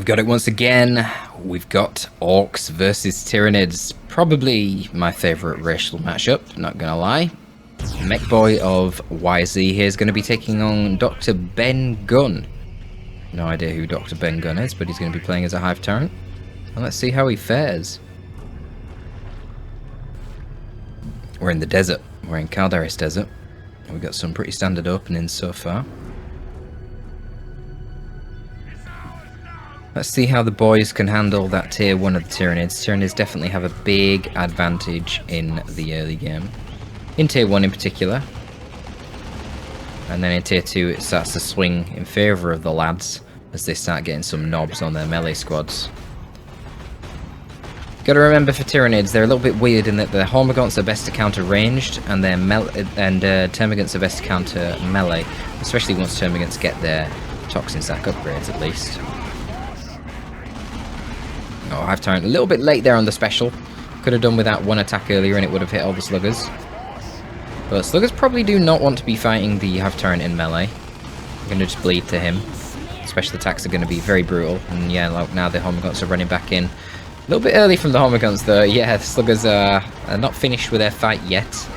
we've got it once again. We've got Orcs versus Tyranids. Probably my favourite racial matchup, not gonna lie. Mech Boy of YZ here is going to be taking on DrBenGunn. No idea who DrBenGunn is, but he's going to be playing as a Hive Tyrant. And let's see how he fares. We're in the desert. We're in Caldaris Desert. We've got some pretty standard openings so far. Let's see how the boys can handle that tier 1 of the Tyranids. Tyranids definitely have a big advantage in the early game. In tier 1 in particular. And then in tier 2 it starts to swing in favour of the lads as they start getting some knobs on their melee squads. Gotta remember for Tyranids, they're a little bit weird in that their Hormagaunts are best to counter ranged and their Termagants are best to counter melee. Especially once Termagants get their Toxin Sack upgrades at least. Oh, Hive Tyrant a little bit late there on the special. Could have done with that one attack earlier and it would have hit all the sluggers. But sluggers probably do not want to be fighting the Hive Tyrant in melee. They're going to just bleed to him. Special attacks are going to be very brutal. And yeah, like now the Hormagaunts are running back in. A little bit early from the Hormagaunts though. Yeah, the sluggers are not finished with their fight yet.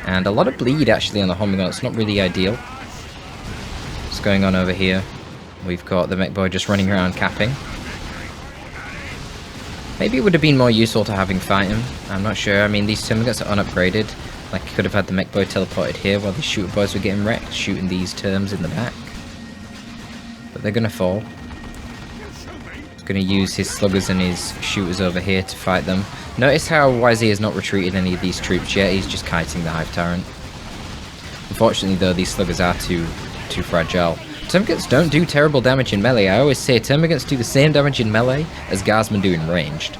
And a lot of bleed actually on the Hormagaunts. Not really ideal. What's going on over here? We've got the Mech Boy just running around capping. Maybe it would have been more useful to have him fight him. I'm not sure. I mean, these Termagants are unupgraded. Like, he could have had the Mech Boy teleported here while the Shooter Boys were getting wrecked, shooting these terms in the back. But they're going to fall. He's going to use his Sluggers and his Shooters over here to fight them. Notice how YZ has not retreated any of these troops yet. He's just kiting the Hive Tyrant. Unfortunately, though, these Sluggers are too fragile. Termagants don't do terrible damage in melee. I always say Termagants do the same damage in melee as Guardsmen do in ranged.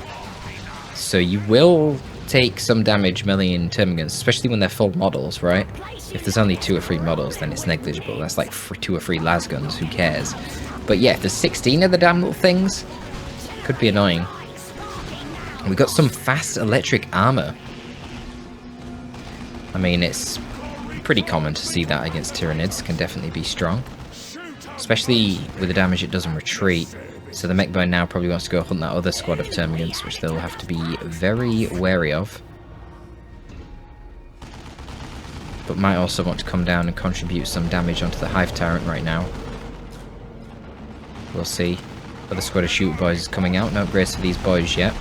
So you will take some damage melee in Termagants, especially when they're full models, right? If there's only 2 or 3 models, then it's negligible. That's like 2 or 3 lasguns, who cares? But yeah, if there's 16 of the damn little things, could be annoying. We've got some fast electric armor. I mean, it's pretty common to see that against Tyranids. Can definitely be strong. Especially with the damage it doesn't retreat. So the Mech Boy now probably wants to go hunt that other squad of Termagants, which they'll have to be very wary of. But might also want to come down and contribute some damage onto the Hive Tyrant right now. We'll see. Other squad of Shooter Boys is coming out. No upgrades for these boys yet.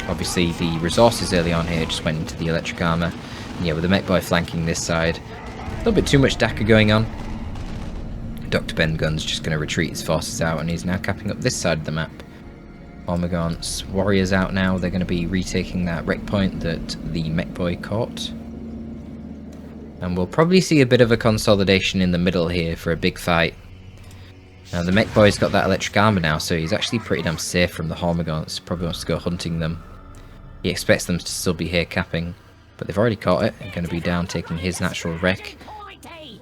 Obviously the resources early on here just went into the electric armor. And yeah, with the Mech Boy flanking this side, a little bit too much DACA going on. DrBenGunn's just going to retreat his forces out, and he's now capping up this side of the map. Hormagaunts, Warriors out now. They're going to be retaking that wreck point that the Mech Boy caught. And we'll probably see a bit of a consolidation in the middle here for a big fight. Now the Mech Boy's got that electric armor now, so he's actually pretty damn safe from the Hormagaunts. Probably wants to go hunting them. He expects them to still be here capping, but they've already caught it. They're going to be down taking his natural wreck.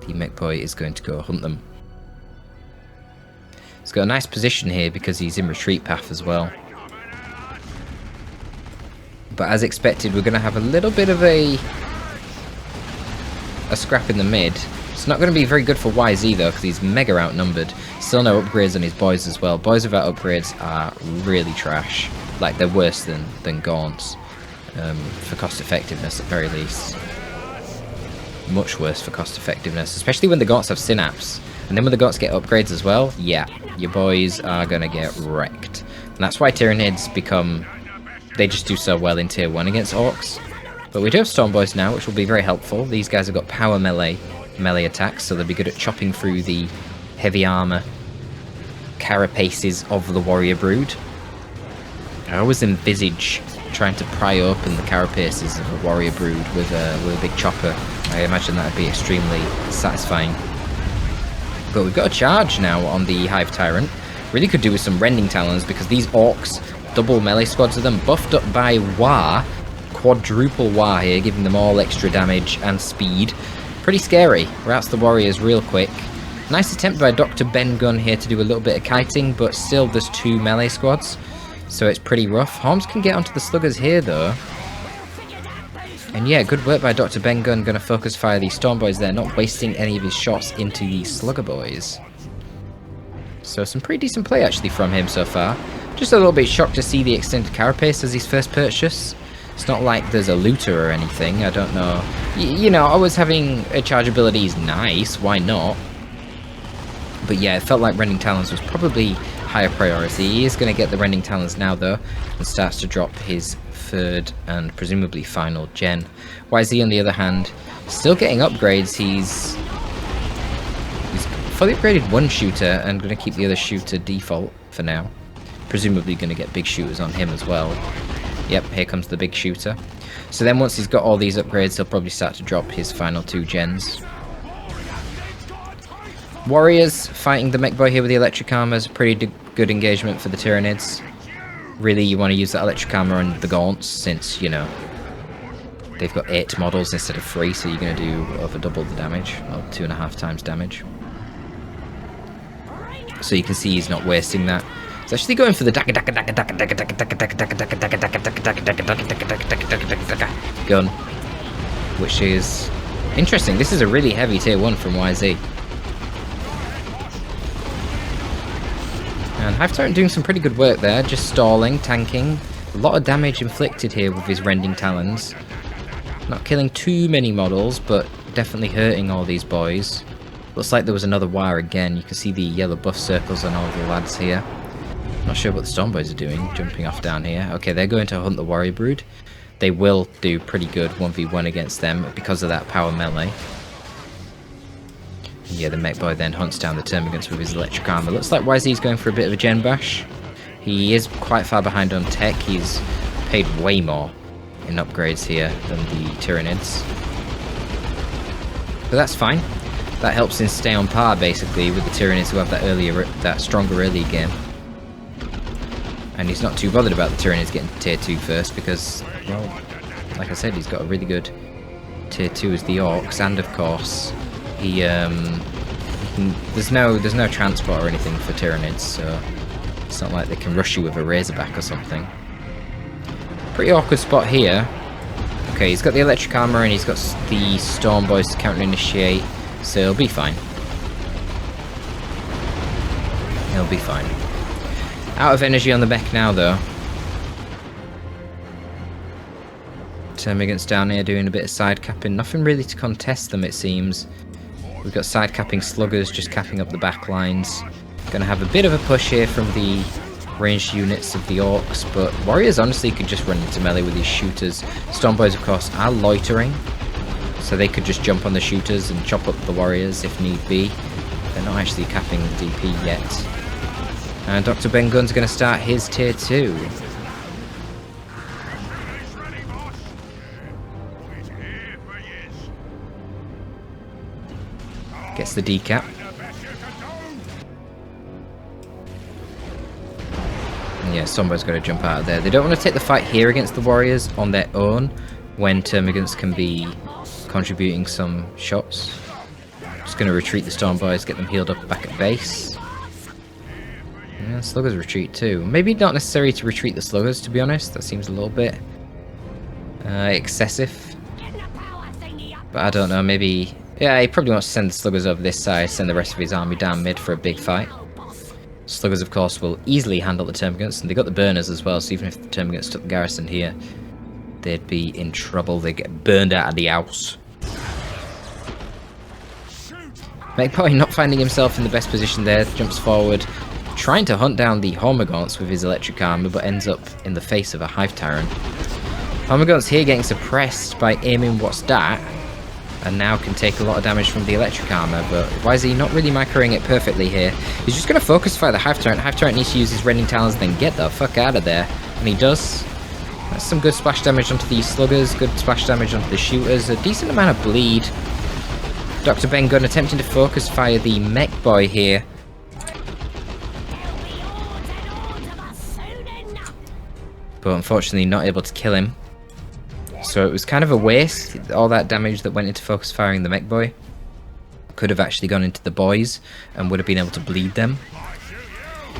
The Mech Boy is going to go hunt them. He's got a nice position here because he's in retreat path as well. But as expected, we're going to have a little bit of a scrap in the mid. It's not going to be very good for YZ though, because he's mega outnumbered. Still no upgrades on his boys as well. Boys without upgrades are really trash. Like, they're worse than Gaunts. For cost effectiveness at very least. Much worse for cost effectiveness, especially when the Gaunts have Synapse. And then when the Gaunts get upgrades as well, yeah, your boys are going to get wrecked. And that's why Tyranids become... they just do so well in tier 1 against Orcs. But we do have Storm Boys now, which will be very helpful. These guys have got power melee attacks, so they'll be good at chopping through the heavy armor carapaces of the Warrior Brood. I always envisage trying to pry open the carapaces of a Warrior Brood with a big chopper. I imagine that would be extremely satisfying. But we've got a charge now on the Hive Tyrant. Really could do with some Rending Talons, because these Orcs, double melee squads of them, buffed up by War, quadruple War here, giving them all extra damage and speed. Pretty scary. Routs the Warriors real quick. Nice attempt by DrBenGunn here to do a little bit of kiting, but still there's 2 melee squads, so it's pretty rough. Horms can get onto the Sluggers here though. And yeah, good work by DrBenGunn. Going to focus fire these Storm Boys there, not wasting any of his shots into these Slugger Boys. So some pretty decent play actually from him so far. Just a little bit shocked to see the extended carapace as his first purchase. It's not like there's a looter or anything, I don't know. You know, always having a charge ability is nice, why not? But yeah, it felt like Rending Talons was probably higher priority. He is going to get the Rending Talons now though, and starts to drop his third and presumably final gen. YZ on the other hand, still getting upgrades. He's fully upgraded one shooter and going to keep the other shooter default for now. Presumably going to get big shooters on him as well. Yep, here comes the big shooter. So then once he's got all these upgrades, he'll probably start to drop his final 2 gens. Warriors fighting the mech boy here with the electric armor is a pretty good engagement for the Tyranids. Really, you want to use that electric armor on the gaunts since, you know, they've got 8 models instead of 3, so you're going to do over double the damage, well, 2.5 times damage. So you can see he's not wasting that. He's actually going for the gun, which is interesting. This is a really heavy tier 1 from YZ. And Hive Tyrant doing some pretty good work there, just stalling, tanking. A lot of damage inflicted here with his Rending Talons. Not killing too many models, but definitely hurting all these boys. Looks like there was another wire again. You can see the yellow buff circles on all the lads here. Not sure what the Storm Boys are doing, jumping off down here. Okay, they're going to hunt the Warrior Brood. They will do pretty good 1v1 against them because of that power melee. Yeah, the mech boy then hunts down the Termagants with his electric armor. Looks like YZ's going for a bit of a gen bash. He is quite far behind on tech. He's paid way more in upgrades here than the Tyranids. But that's fine. That helps him stay on par basically with the Tyranids who have that stronger early game. And he's not too bothered about the Tyranids getting to tier 2 first because, well, like I said, he's got a really good tier 2 as the Orcs, and of course there's no transport or anything for Tyranids, so it's not like they can rush you with a Razorback or something. Pretty awkward spot here. Okay, he's got the electric armor and he's got the Storm Boys to counter initiate, so he'll be fine. He'll be fine. Out of energy on the mech now though. Termagants down here doing a bit of side capping. Nothing really to contest them, it seems. We've got side capping sluggers just capping up the back lines. Gonna have a bit of a push here from the ranged units of the Orcs, but Warriors honestly could just run into melee with these shooters. Storm Boys of course are loitering, so they could just jump on the shooters and chop up the Warriors if need be. They're not actually capping the DP yet. And DrBenGunn's gonna start his tier 2. Gets the decap. And yeah, Sombo's got to jump out of there. They don't want to take the fight here against the Warriors on their own when Termagants can be contributing some shots. Just going to retreat the Storm Boys, get them healed up back at base. Yeah, Sluggers retreat too. Maybe not necessary to retreat the Sluggers, to be honest. That seems a little bit excessive. But I don't know, maybe... Yeah, he probably wants to send the Sluggers over this side, send the rest of his army down mid for a big fight. Sluggers, of course, will easily handle the Termagants, and they got the burners as well, so even if the Termagants took the garrison here, they'd be in trouble. They'd get burned out of the house. Mechboy not finding himself in the best position there, jumps forward, trying to hunt down the Hormagaunts with his electric armor, but ends up in the face of a Hive Tyrant. Hormagaunts here getting suppressed by aiming what's that, and now can take a lot of damage from the electric armor, but why is he not really microing it perfectly here? He's just going to focus fire the Hive Tyrant. Hive Tyrant needs to use his Rending Talons, then get the fuck out of there, and he does. That's some good splash damage onto these Sluggers, good splash damage onto the Shooters, a decent amount of bleed. DrBenGunn attempting to focus fire the Mech Boy here. But unfortunately not able to kill him. So it was kind of a waste, all that damage that went into focus firing the Mech Boy. Could have actually gone into the boys and would have been able to bleed them.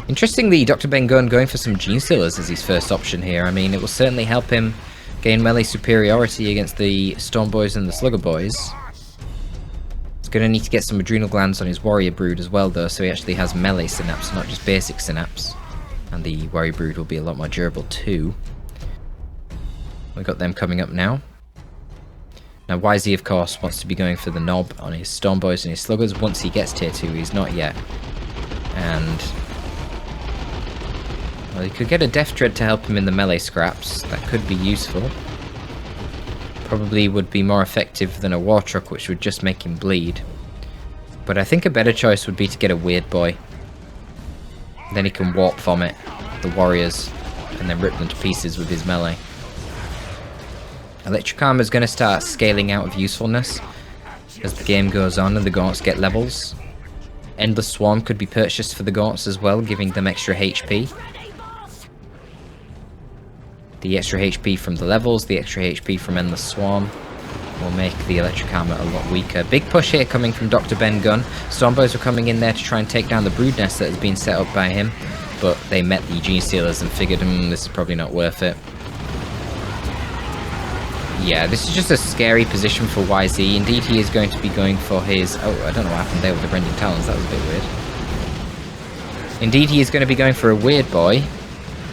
Interestingly, DrBenGunn going for some Gene Stealers as his first option here. I mean, it will certainly help him gain melee superiority against the Storm Boys and the Slugger Boys. He's going to need to get some adrenal glands on his warrior brood as well though, so he actually has melee synapse, not just basic synapse. And the warrior brood will be a lot more durable too. We've got them coming up now. Now YZ of course wants to be going for the knob on his Stormboys and his Sluggers once he gets tier 2, he's not yet. And well, he could get a Death Dread to help him in the melee scraps, that could be useful. Probably would be more effective than a War Truck, which would just make him bleed. But I think a better choice would be to get a Weird Boy. Then he can Warp Vomit the warriors and then rip them to pieces with his melee. Electric Armor is going to start scaling out of usefulness as the game goes on and the Gaunts get levels. Endless Swarm could be purchased for the Gaunts as well, giving them extra HP. The extra HP from the levels, the extra HP from Endless Swarm will make the Electric Armor a lot weaker. Big push here coming from DrBenGunn. Stormboys were coming in there to try and take down the brood nest that has been set up by him, but they met the Gene Stealers and figured, this is probably not worth it. Yeah, this is just a scary position for YZ. Indeed, he is going to be going for his... Oh, I don't know what happened there with the Rending Talons. That was a bit weird. Indeed, he is going to be going for a Weird Boy.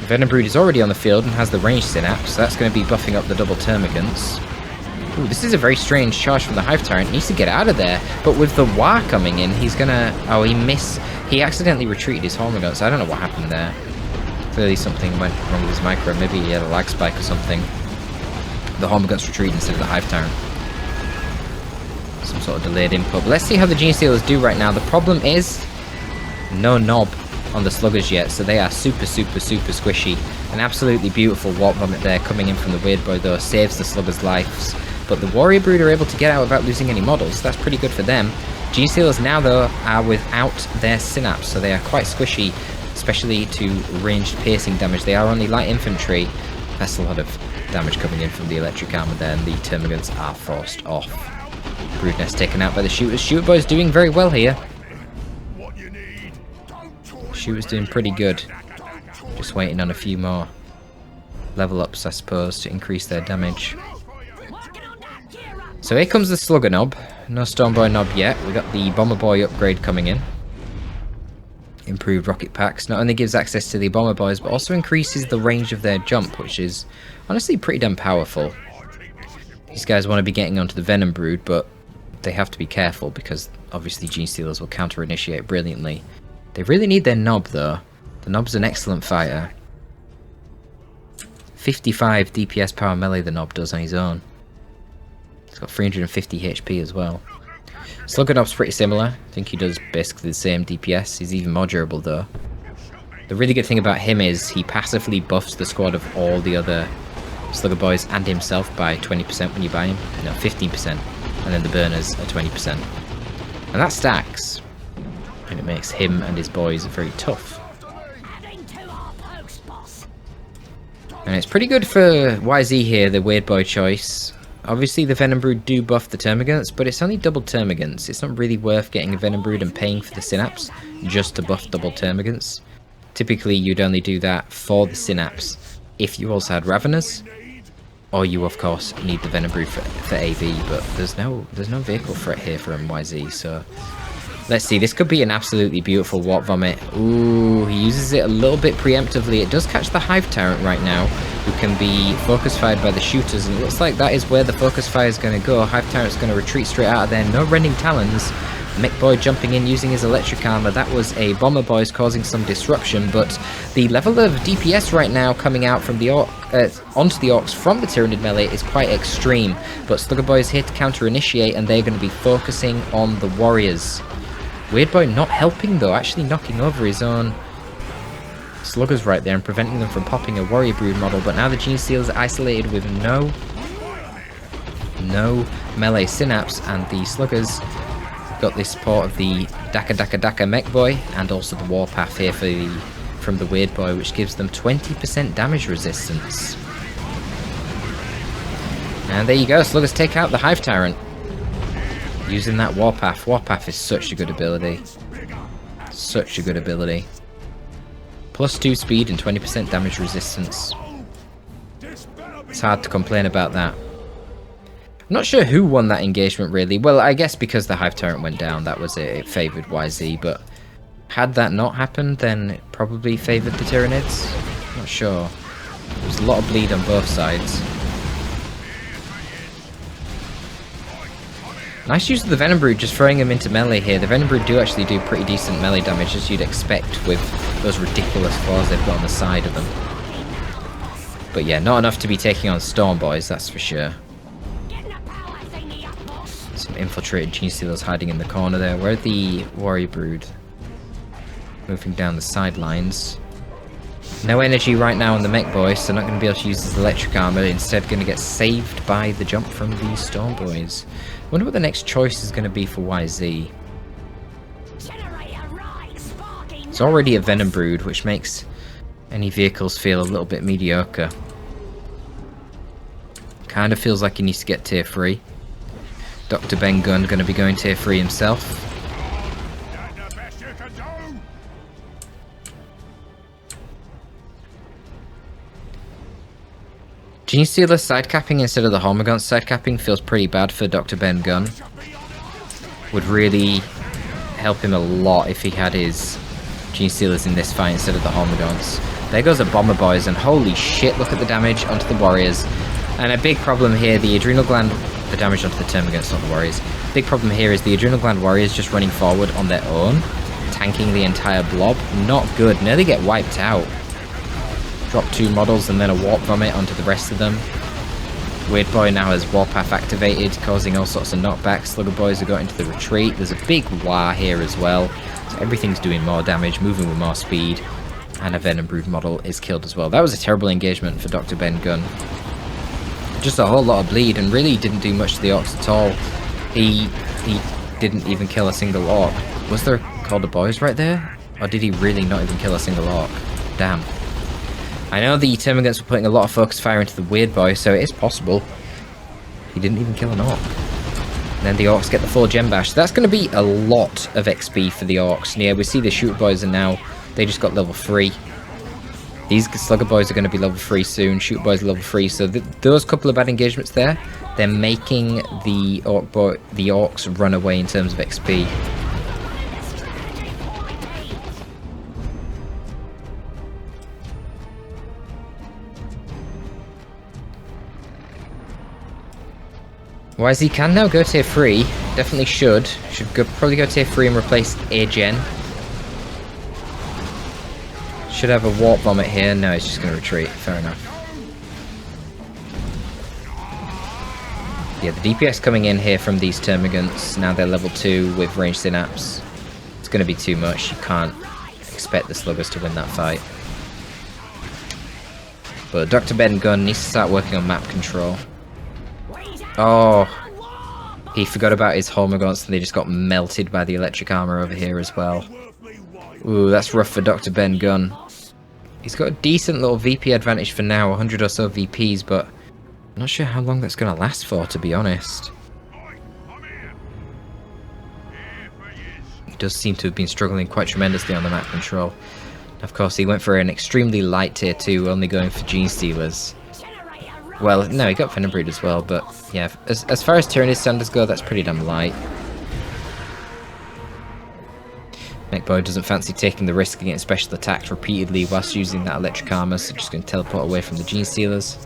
Venom Brood is already on the field and has the range synapse, so that's going to be buffing up the double termagants. Ooh, this is a very strange charge from the Hive Tyrant. He needs to get out of there, but with the War coming in, he's gonna... Oh, he accidentally retreated his Hormiguns. I don't know what happened there. Clearly something went wrong with his micro. Maybe he had a lag spike or something. The Hormiguns retreated instead of the Hive Tyrant. Some sort of delayed input. But let's see how the Gene Stealers do right now. The problem is no knob on the Sluggers yet, so they are super squishy. An absolutely beautiful Warp Vomit there coming in from the Weird Boy though, saves the Sluggers' lives. But the Warrior Brood are able to get out without losing any models, that's pretty good for them. Gene Stealers now though are without their synapse, so they are quite squishy, especially to ranged piercing damage. They are only light infantry. That's a lot of damage coming in from the Electric Armor there, and the Termagants are forced off. Brood Nest taken out by the Shooters. Shooter Boy's doing very well here. Shooter's doing pretty good. Just waiting on a few more level ups, I suppose, to increase their damage. So here comes the Slugger Knob. No Stormboy Knob yet. We got the Bomber Boy upgrade coming in. Improved rocket packs. Not only gives access to the Bomber Boys, but also increases the range of their jump, which is honestly pretty damn powerful. These guys want to be getting onto the Venom Brood, but they have to be careful because obviously Gene Stealers will counter-initiate brilliantly. They really need their Knob though. The Knob's an excellent fighter. 55 DPS power melee the Knob does on his own. He's got 350 HP as well. Slugger Knob's pretty similar. I think he does basically the same DPS. He's even more durable though. The really good thing about him is he passively buffs the squad of all the other Slugger Boys and himself by 20% when you buy him. No, 15%. And then the burners are 20%. And that stacks. And it makes him and his boys very tough. And it's pretty good for YZ here, the Weird Boy choice. Obviously the Venom Brood do buff the Termagants, but it's only double Termagants. It's not really worth getting a Venom Brood and paying for the Synapse just to buff double Termagants. Typically you'd only do that for the Synapse if you also had Raveners. Or you of course need the Venom Brood for AV, but there's no vehicle threat here from YZ, so... Let's see, this could be an absolutely beautiful Warp Vomit. Ooh, he uses it a little bit preemptively. It does catch the Hive Tyrant right now, who can be focus fired by the Shooters, and it looks like that is where the focus fire is going to go. Hive Tyrant's going to retreat straight out of there. No Rending Talons. Mech Boy jumping in using his Electric Armor. That was a Bomber Boy's causing some disruption, but the level of DPS right now coming out from the onto the Orcs from the Tyranid melee is quite extreme. But Slugger Boy's here to counter-initiate, and they're going to be focusing on the Warriors. Weird Boy not helping though, actually knocking over his own Sluggers right there and preventing them from popping a Warrior Brood model. But now the Gene Stealers are isolated with no melee Synapse, and the Sluggers got the support of the Daka Mech Boy and also the Warpath here from the Weird Boy, which gives them 20% damage resistance. And there you go, Sluggers take out the Hive Tyrant. Using that Warpath. Warpath is such a good ability. Such a good ability. +2 speed and 20% damage resistance. It's hard to complain about that. I'm Not sure who won that engagement, really. Well, I guess because the Hive Turret went down, that was it. It favoured YZ, but had that not happened, then it probably favoured the Tyranids. Not sure. There's a lot of bleed on both sides. Nice use of the Venom Brood, just throwing them into melee here. The Venom Brood do actually do pretty decent melee damage, as you'd expect with those ridiculous claws they've got on the side of them. But yeah, not enough to be taking on Storm Boys, that's for sure. Some infiltrated Genestealers hiding in the corner there. Where are the Warrior Brood? Moving down the sidelines. No energy right now on the Mech Boy, so not going to be able to use his electric armor. Instead, going to get saved by the jump from the Storm Boys. Wonder what the next choice is going to be for YZ. It's already a Venom Brood, which makes any vehicles feel a little bit mediocre. Kind of feels like he needs to get tier 3. DrBenGunn going to be going tier 3 himself. Genestealer sidecapping instead of the Hormagaunts sidecapping feels pretty bad for DrBenGunn. Would really help him a lot if he had his Genestealers in this fight instead of the Hormagaunts. There goes the Bomber Boys, and holy shit, look at the damage onto the Warriors. And a big problem here, the Adrenal Gland... The damage onto the Termagants, not the Warriors. Big problem here is the Adrenal Gland Warriors just running forward on their own, tanking the entire blob. Not good, nearly get wiped out. Drop 2 models and then a Warp Vomit onto the rest of them. Weird Boy now has Warpath activated, causing all sorts of knockbacks. Slugger Boys have got into the retreat. There's a big War here as well. So everything's doing more damage, moving with more speed. And a Venom Brood model is killed as well. That was a terrible engagement for DrBenGunn. Just a whole lot of bleed and really didn't do much to the Orcs at all. He didn't even kill a single Orc. Was there a Call the Boys right there? Or did he really not even kill a single Orc? Damn. I know the Termagants were putting a lot of focus fire into the Weird Boy, so it is possible he didn't even kill an Orc. And then the Orcs get the full Gem Bash. So that's going to be a lot of XP for the Orcs. And yeah, we see the Shooter Boys are now, they just got level 3. These Slugger Boys are going to be level 3 soon. Shooter Boys are level 3. So those couple of bad engagements there, they're making the Orcs run away in terms of XP. YZ can now go tier 3. Definitely should. Probably go tier 3 and replace Agen. Should have a Warp Vomit here. No, it's just going to retreat. Fair enough. Yeah, the DPS coming in here from these Termagants. Now they're level 2 with ranged Synapse. It's going to be too much. You can't expect the Sluggers to win that fight. But DrBenGunn needs to start working on map control. Oh, he forgot about his Hormagaunts and they just got melted by the electric armor over here as well. Ooh, that's rough for DrBenGunn. He's got a decent little VP advantage for now, 100 or so VPs, but I'm not sure how long that's going to last for, to be honest. He does seem to have been struggling quite tremendously on the map control. Of course, he went for an extremely light tier 2, only going for Genestealers. Well, no, he got Venom Brood as well, but yeah, as far as Tyranid standards go, that's pretty damn light. Mechboy doesn't fancy taking the risk against special attacks repeatedly whilst using that electric armor, so just going to teleport away from the Genestealers.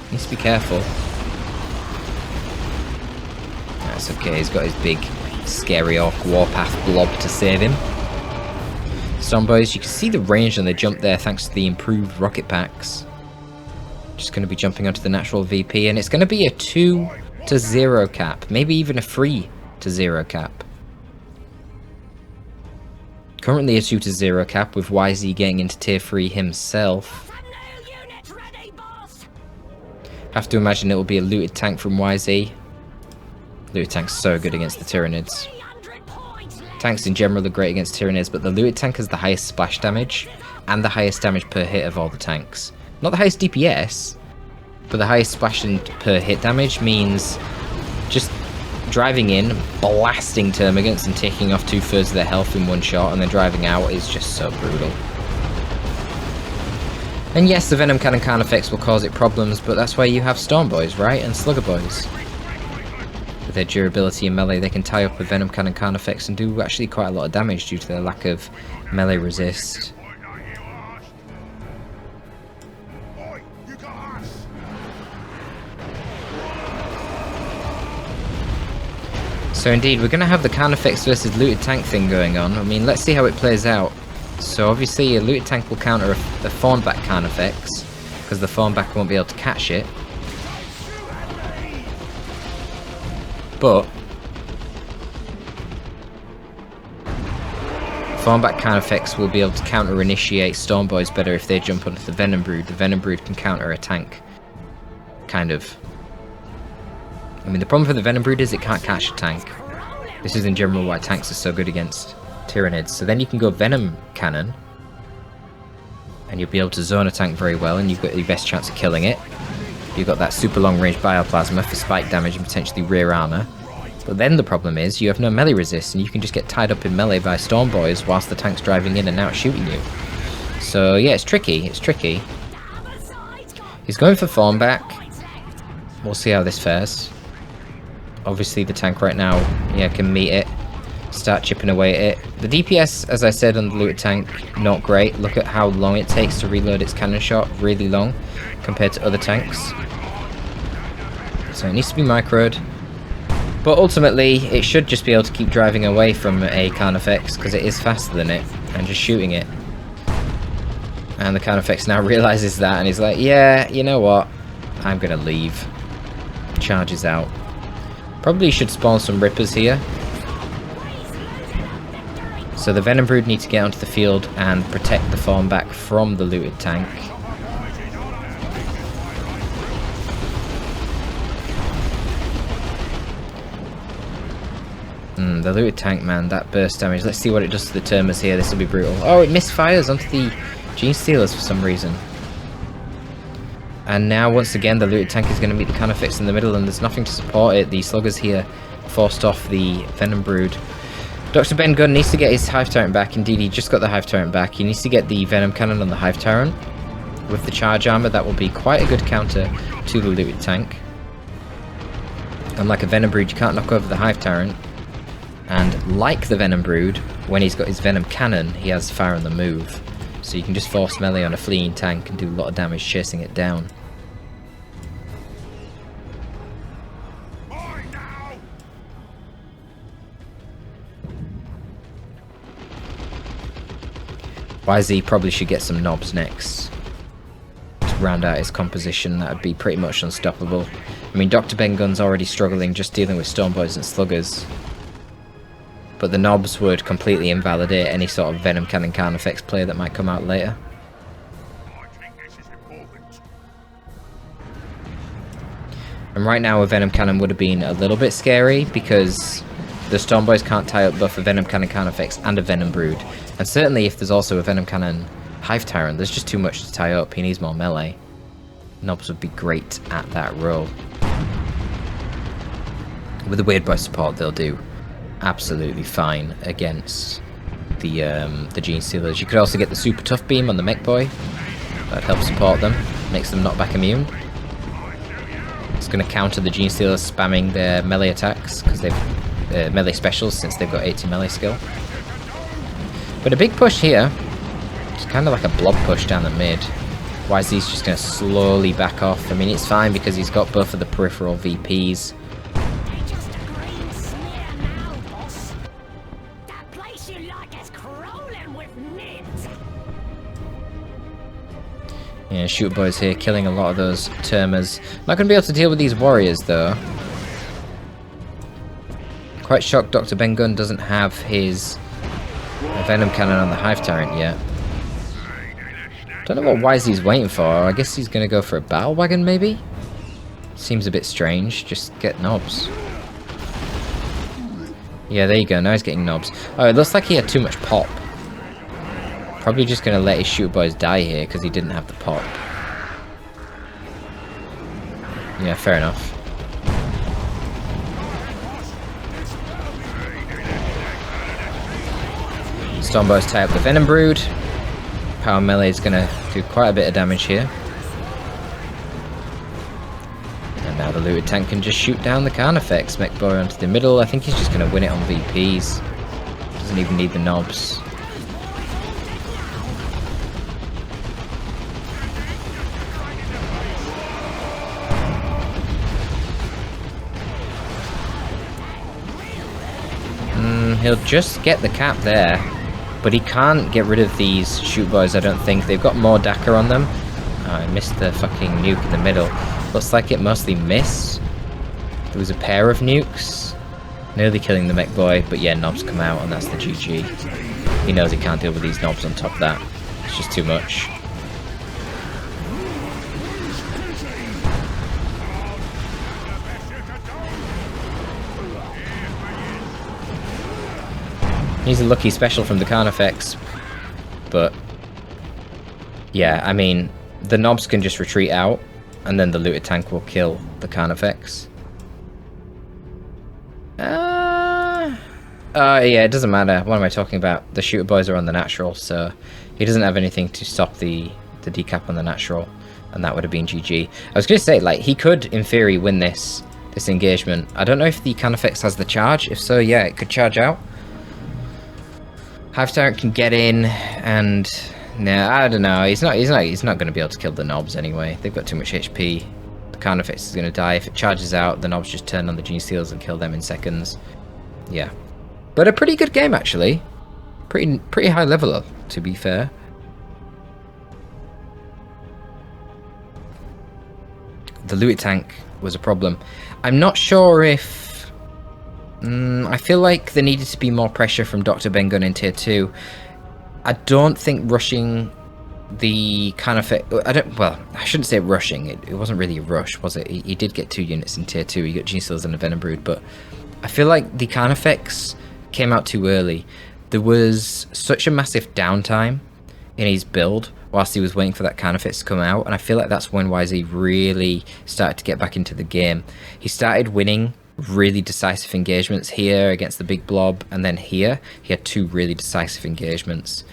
Needs to be careful. That's okay, he's got his big scary Orc Warpath blob to save him. Stormboys, you can see the range on the jump there thanks to the improved rocket packs. Just going to be jumping onto the natural VP, and it's going to be a 2-0 cap, maybe even a 3-0 cap. Currently a 2-0 cap with YZ getting into tier 3 himself. Have to imagine it will be a looted tank from YZ. Looted tank's so good against the Tyranids. Tanks in general are great against Tyranids, but the looted tank has the highest splash damage and the highest damage per hit of all the tanks. Not the highest DPS, but the highest splash and per hit damage means just driving in, blasting Termagants and taking off 2/3 of their health in one shot, and then driving out is just so brutal. And yes, the Venom Cannon Carn effects will cause it problems, but that's why you have Storm Boys, right? And Slugger Boys. With their durability and melee, they can tie up with Venom Cannon Carn effects and do actually quite a lot of damage due to their lack of melee resist. So indeed, we're going to have the Carn effects versus looted tank thing going on. I mean, let's see how it plays out. So obviously a looted tank will counter the Fawnback Carn effects, because the Fawnback won't be able to catch it. But Fawnback Carn effects will be able to counter-initiate Storm Boys better if they jump onto the Venom Brood. The Venom Brood can counter a tank. Kind of. I mean, the problem for the Venom Brood is it can't catch a tank. This is in general why tanks are so good against Tyranids. So then you can go Venom Cannon, and you'll be able to zone a tank very well, and you've got the best chance of killing it. You've got that super long range Bioplasma for spike damage and potentially rear armor. But then the problem is you have no melee resist, and you can just get tied up in melee by Storm Boys whilst the tank's driving in and out shooting you. So yeah, it's tricky, it's tricky. He's going for Fawnback. We'll see how this fares. Obviously the tank right now, yeah, can meet it, start chipping away at it. The DPS, as I said on the looted tank, not great. Look at how long it takes to reload its cannon shot, really long, compared to other tanks. So it needs to be microed. But ultimately, it should just be able to keep driving away from a Carn effects, because it is faster than it, and just shooting it. And the Carn effects now realizes that, and he's like, yeah, you know what, I'm gonna leave. Charges out. Probably should spawn some Rippers here. So the Venom Brood need to get onto the field and protect the Fawnback from the looted tank. The looted tank, man, that burst damage. Let's see what it does to the Termers here. This will be brutal. Oh, it misfires onto the Gene Stealers for some reason. And now, once again, the looted tank is going to meet the Carn effects in the middle, and there's nothing to support it. The Sluggers here forced off the Venom Brood. DrBenGunn needs to get his Hive Tyrant back. Indeed, he just got the Hive Tyrant back. He needs to get the Venom Cannon on the Hive Tyrant. With the charge armor, that will be quite a good counter to the looted tank. Unlike a Venom Brood, you can't knock over the Hive Tyrant. And like the Venom Brood, when he's got his Venom Cannon, he has fire on the move. So you can just force melee on a fleeing tank and do a lot of damage chasing it down. YZ probably should get some knobs next to round out his composition. That would be pretty much unstoppable. I mean, DrBenGunn's already struggling just dealing with Storm Boys and Sluggers, but the knobs would completely invalidate any sort of Venom Cannon Carn effects play that might come out later. And right now a Venom Cannon would have been a little bit scary because the Storm Boys can't tie up both a Venom Cannon Carn effects and a Venom Brood. And certainly if there's also a Venom Cannon Hive Tyrant, there's just too much to tie up. He needs more melee. Knobs would be great at that role. With the Weird Boy support, they'll do absolutely fine against the Gene Stealers. You could also get the Super Tough Beam on the Mech Boy. That helps support them, makes them knockback immune. It's going to counter the Gene Stealers spamming their melee attacks, because they've melee specials, since they've got 80 melee skill. But a big push here. It's kind of like a blob push down the mid. YZ's just going to slowly back off. I mean, it's fine because he's got both of the peripheral VPs. Yeah, Shooter Boys here killing a lot of those Termers. Not going to be able to deal with these warriors though. Quite shocked DrBenGunn doesn't have his Venom Cannon on the Hive Tyrant yet. Don't know what YZ's waiting for. I guess he's going to go for a Battle Wagon maybe? Seems a bit strange. Just get knobs. Yeah, there you go. Now he's getting knobs. Oh, it looks like he had too much pop. Probably just going to let his Shooter Boys die here because he didn't have the pop. Yeah, fair enough. Storm Boys tie up the Venom Brood. Power melee is going to do quite a bit of damage here. And now the looted tank can just shoot down the Carnifex mech boy onto the middle. I think he's just going to win it on VPs. Doesn't even need the knobs. He'll just get the cap there, but he can't get rid of these shoot boys, I don't think. They've got more Dakar on them. Oh, I missed the fucking nuke in the middle. Looks like it mostly missed. There was a pair of nukes. Nearly killing the mech boy, but yeah, knobs come out and that's the GG. He knows he can't deal with these knobs on top of that. It's just too much. He's a lucky special from the Carnifex, but yeah, I mean, the knobs can just retreat out, and then the looted tank will kill the Carnifex. Yeah, it doesn't matter. What am I talking about? The shooter boys are on the natural, so he doesn't have anything to stop the decap on the natural, and that would have been GG. I was going to say, like, he could, in theory, win this engagement. I don't know if the Carnifex has the charge. If so, yeah, it could charge out. Hive Tyrant can get in, and no, I don't know. He's not going to be able to kill the knobs anyway. They've got too much HP. The Carnifex is going to die if it charges out. The knobs just turn on the Gene Stealers and kill them in seconds. Yeah, but a pretty good game actually. Pretty high level, to be fair. The looted tank was a problem. I'm not sure if. I feel like there needed to be more pressure from DrBenGunn in tier 2. I don't think rushing the Carnifex... Well, I shouldn't say rushing. It wasn't really a rush, was it? He did get 2 units in tier 2. He got Gene Stealers and a Venom Brood, but I feel like the Carnifex came out too early. There was such a massive downtime in his build whilst he was waiting for that Carnifex to come out, and I feel like that's when YZ really started to get back into the game. He started winning really decisive engagements here against the big blob, and then here he had 2 really decisive engagements,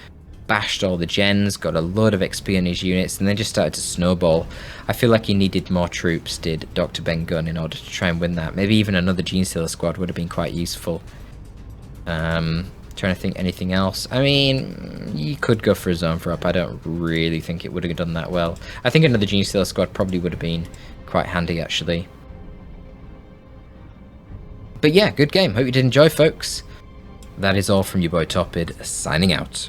bashed all the gens, got a load of XP on his units, and then just started to snowball. I feel like he needed more troops, did DrBenGunn, in order to try and win that. Maybe even another Gene Stealer squad would have been quite useful. Trying to think anything else. I mean, you could go for a zone for up. I don't really think it would have done that well. I think another Gene Stealer squad probably would have been quite handy actually. But yeah, good game. Hope you did enjoy, folks. That is all from your boy Torpid, signing out.